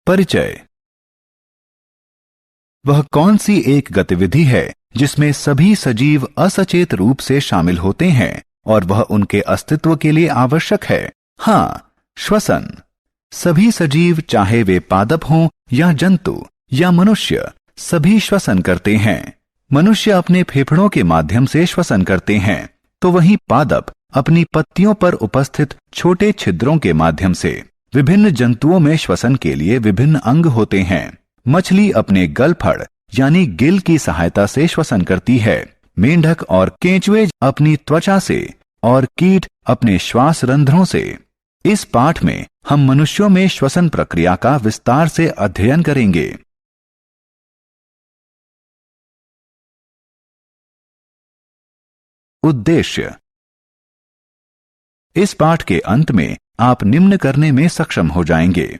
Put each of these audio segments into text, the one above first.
परिचय। वह कौन सी एक गतिविधि है जिसमें सभी सजीव असचेत रूप से शामिल होते हैं और वह उनके अस्तित्व के लिए आवश्यक है? हाँ, श्वसन। सभी सजीव, चाहे वे पादप हों या जंतु या मनुष्य, सभी श्वसन करते हैं। मनुष्य अपने फेफड़ों के माध्यम से श्वसन करते हैं, तो वहीं पादप अपनी पत्तियों पर उपस्थित छोटे छिद्रों के माध्यम से। विभिन्न जंतुओं में श्वसन के लिए विभिन्न अंग होते हैं। मछली अपने गलफड़ यानी गिल की सहायता से श्वसन करती है। मेंढक और केंचुए अपनी त्वचा से और कीट अपने श्वास रंध्रों से। इस पाठ में हम मनुष्यों में श्वसन प्रक्रिया का विस्तार से अध्ययन करेंगे। उद्देश्य। इस पाठ के अंत में आप निम्न करने में सक्षम हो जाएंगे: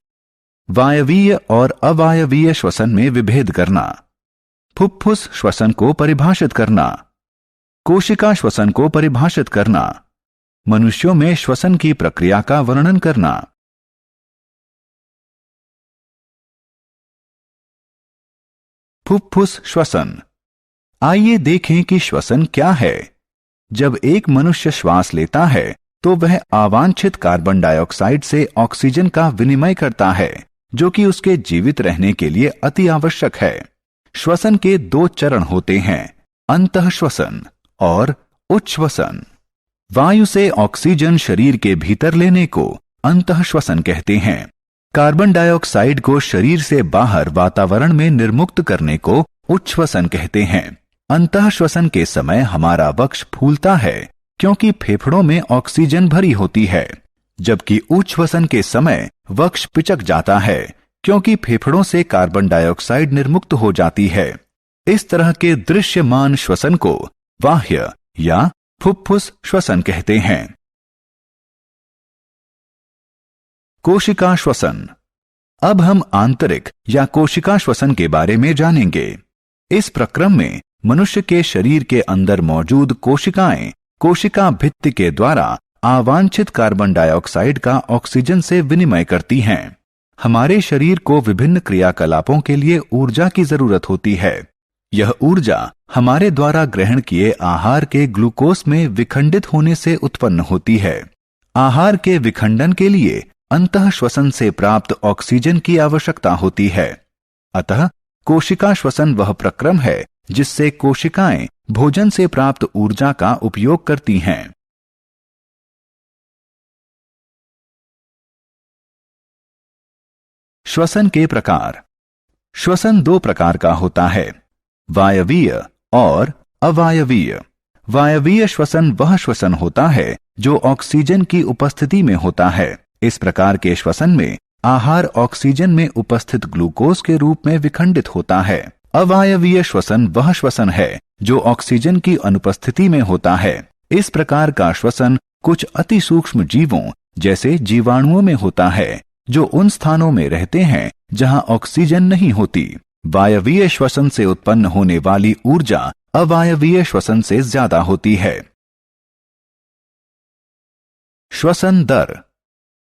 वायवीय और अवायवीय श्वसन में विभेद करना, फुफ्फुस श्वसन को परिभाषित करना, कोशिका श्वसन को परिभाषित करना, मनुष्यों में श्वसन की प्रक्रिया का वर्णन करना। फुफ्फुस श्वसन। आइए देखें कि श्वसन क्या है। जब एक मनुष्य श्वास लेता है तो वह अवांछित कार्बन डाइऑक्साइड से ऑक्सीजन का विनिमय करता है, जो कि उसके जीवित रहने के लिए अति आवश्यक है। श्वसन के दो चरण होते हैं, अंतःश्वसन और उच्छ्वसन। वायु से ऑक्सीजन शरीर के भीतर लेने को अंतःश्वसन कहते हैं। कार्बन डाइऑक्साइड को शरीर से बाहर वातावरण में निर्मुक्त करने को उच्छ्वसन कहते हैं। अंतःश्वसन के समय हमारा वक्ष फूलता है क्योंकि फेफड़ों में ऑक्सीजन भरी होती है, जबकि उच्छ्वसन के समय वक्ष पिचक जाता है क्योंकि फेफड़ों से कार्बन डाइऑक्साइड निर्मुक्त हो जाती है। इस तरह के दृश्यमान श्वसन को बाह्य या फुफ्फुस श्वसन कहते हैं। कोशिका श्वसन। अब हम आंतरिक या कोशिका श्वसन के बारे में जानेंगे। इस प्रक्रम में मनुष्य के शरीर के अंदर मौजूद कोशिकाएं कोशिका भित्ति के द्वारा अवांछित कार्बन डाइऑक्साइड का ऑक्सीजन से विनिमय करती हैं। हमारे शरीर को विभिन्न क्रियाकलापों के लिए ऊर्जा की जरूरत होती है। यह ऊर्जा हमारे द्वारा ग्रहण किए आहार के ग्लूकोज में विखंडित होने से उत्पन्न होती है। आहार के विखंडन के लिए अंतःश्वसन से प्राप्त ऑक्सीजन की आवश्यकता होती है। अतः कोशिका श्वसन वह प्रक्रम है जिससे कोशिकाएं भोजन से प्राप्त ऊर्जा का उपयोग करती हैं। श्वसन के प्रकार। श्वसन दो प्रकार का होता है, वायवीय और अवायवीय। वायवीय श्वसन वह श्वसन होता है जो ऑक्सीजन की उपस्थिति में होता है। इस प्रकार के श्वसन में आहार ऑक्सीजन में उपस्थित ग्लूकोज के रूप में विखंडित होता है। अवायवीय श्वसन वह श्वसन है जो ऑक्सीजन की अनुपस्थिति में होता है। इस प्रकार का श्वसन कुछ अति सूक्ष्म जीवों जैसे जीवाणुओं में होता है, जो उन स्थानों में रहते हैं जहां ऑक्सीजन नहीं होती। वायवीय श्वसन से उत्पन्न होने वाली ऊर्जा अवायवीय श्वसन से ज्यादा होती है। श्वसन दर।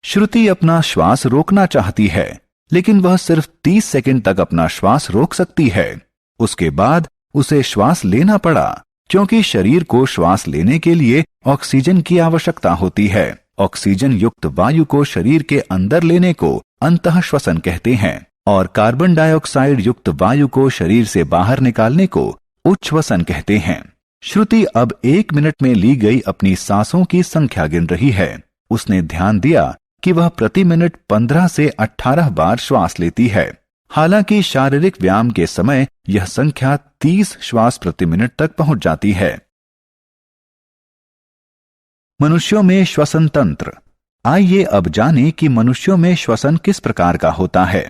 श्रुति अपना श्वास रोकना चाहती है, लेकिन वह सिर्फ 30 सेकंड तक अपना श्वास रोक सकती है। उसके बाद उसे श्वास लेना पड़ा, क्योंकि शरीर को श्वास लेने के लिए ऑक्सीजन की आवश्यकता होती है। ऑक्सीजन युक्त वायु को शरीर के अंदर लेने को अंतःश्वसन कहते हैं और कार्बन डाइऑक्साइड युक्त वायु को शरीर से बाहर निकालने को उच्छ्वसन कहते हैं। श्रुति अब 1 मिनट में ली गई अपनी सांसों की संख्या गिन रही है। उसने ध्यान दिया कि वह प्रति मिनट 15 से 18 बार श्वास लेती है। हालांकि शारीरिक व्यायाम के समय यह संख्या 30 श्वास प्रति मिनट तक पहुंच जाती है। मनुष्यों में श्वसन तंत्र। आइए अब जानें कि मनुष्यों में श्वसन किस प्रकार का होता है।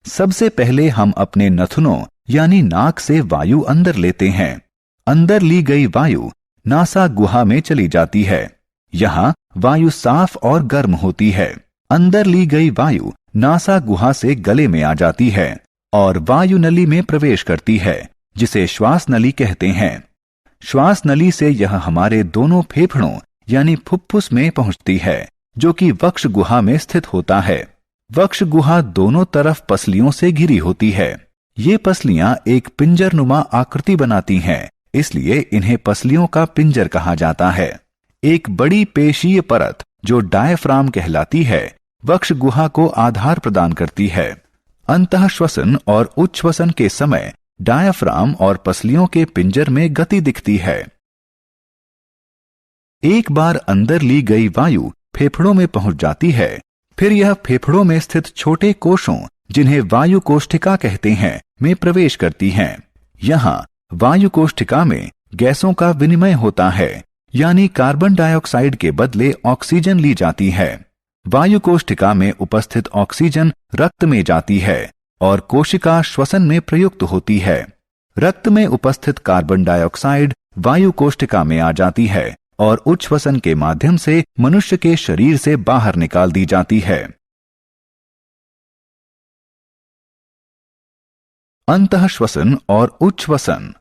सबसे पहले हम अपने नथुनों यानी नाक से वायु अंदर लेते हैं। अंदर ली गई वायु नासा गुहा में चली जाती है। यहाँ वायु साफ और गर्म होती है। अंदर ली गई वायु नासा गुहा से गले में आ जाती है और वायु नली में प्रवेश करती है, जिसे श्वास नली कहते हैं। श्वास नली से यह हमारे दोनों फेफड़ों यानी फुफ्फुस में पहुंचती है, जो कि वक्ष गुहा में स्थित होता है। वक्ष गुहा दोनों तरफ पसलियों से घिरी होती है। ये पसलियां एक पिंजरनुमा आकृति बनाती हैं, इसलिए इन्हें पसलियों का पिंजर कहा जाता है। एक बड़ी पेशीय परत जो डायफ्राम कहलाती है, वक्ष गुहा को आधार प्रदान करती है। अंतःश्वसन और उच्छ्वसन के समय डायफ्राम और पसलियों के पिंजर में गति दिखती है। एक बार अंदर ली गई वायु फेफड़ों में पहुंच जाती है, फिर यह फेफड़ों में स्थित छोटे कोशों, जिन्हें वायु कोष्ठिका कहते हैं, में प्रवेश करती हैं। यहाँ वायु कोष्ठिका में गैसों का विनिमय होता है, यानी कार्बन डाइऑक्साइड के बदले ऑक्सीजन ली जाती है। वायु कोष्ठिका में उपस्थित ऑक्सीजन रक्त में जाती है और कोशिका श्वसन में प्रयुक्त होती है। रक्त में उपस्थित कार्बन डाइऑक्साइड वायु कोष्ठिका में आ जाती है और उच्छ्वसन के माध्यम से मनुष्य के शरीर से बाहर निकाल दी जाती है। अंतःश्वसन और उच्छ्वसन।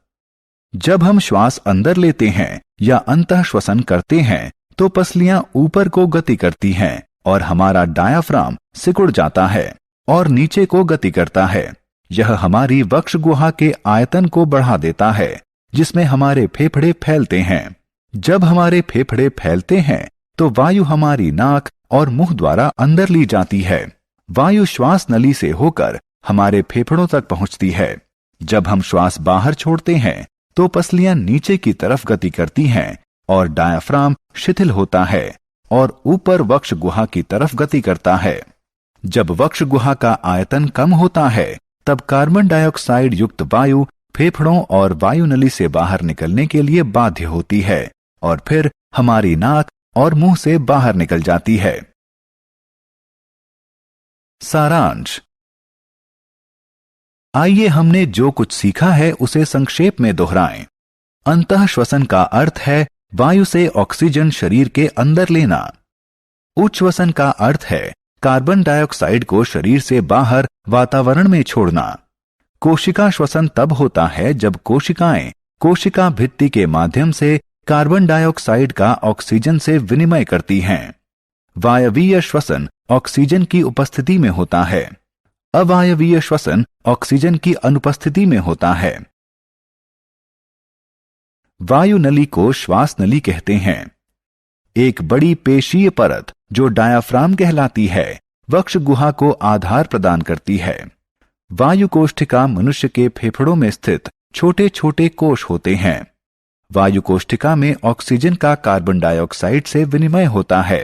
जब हम श्वास अंदर लेते हैं या अंतःश्वसन करते हैं तो पसलियां ऊपर को गति करती हैं और हमारा डायाफ्राम सिकुड़ जाता है और नीचे को गति करता है। यह हमारी वक्ष गुहा के आयतन को बढ़ा देता है, जिसमें हमारे फेफड़े फैलते हैं। जब हमारे फेफड़े फैलते हैं तो वायु हमारी नाक और मुंह द्वारा अंदर ली जाती है। वायु श्वास नली से होकर हमारे फेफड़ों तक पहुंचती है। जब हम श्वास बाहर छोड़ते हैं तो पसलियां नीचे की तरफ गति करती हैं और डायाफ्राम शिथिल होता है और ऊपर वक्ष गुहा की तरफ गति करता है। जब वक्ष गुहा का आयतन कम होता है तब कार्बन डाइऑक्साइड युक्त वायु फेफड़ों और वायु नली से बाहर निकलने के लिए बाध्य होती है और फिर हमारी नाक और मुंह से बाहर निकल जाती है। सारांश। आइए हमने जो कुछ सीखा है उसे संक्षेप में दोहराएं। अंतःश्वसन का अर्थ है वायु से ऑक्सीजन शरीर के अंदर लेना। उच्छ्वसन का अर्थ है कार्बन डाइऑक्साइड को शरीर से बाहर वातावरण में छोड़ना। कोशिका श्वसन तब होता है जब कोशिकाएं कोशिका भित्ति के माध्यम से कार्बन डाइऑक्साइड का ऑक्सीजन से विनिमय करती हैं। वायवीय श्वसन ऑक्सीजन की उपस्थिति में होता है। अवायवीय श्वसन ऑक्सीजन की अनुपस्थिति में होता है। वायु नली को श्वास नली कहते हैं। एक बड़ी पेशीय परत जो डायाफ्राम कहलाती है, वक्ष गुहा को आधार प्रदान करती है। वायु कोष्ठिका मनुष्य के फेफड़ों में स्थित छोटे छोटे कोश होते हैं। वायु कोष्ठिका में ऑक्सीजन का कार्बन डाइऑक्साइड से विनिमय होता है।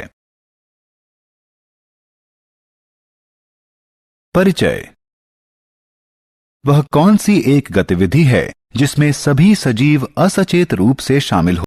परिचय। वह कौन सी एक गतिविधि है जिसमें सभी सजीव असचेत रूप से शामिल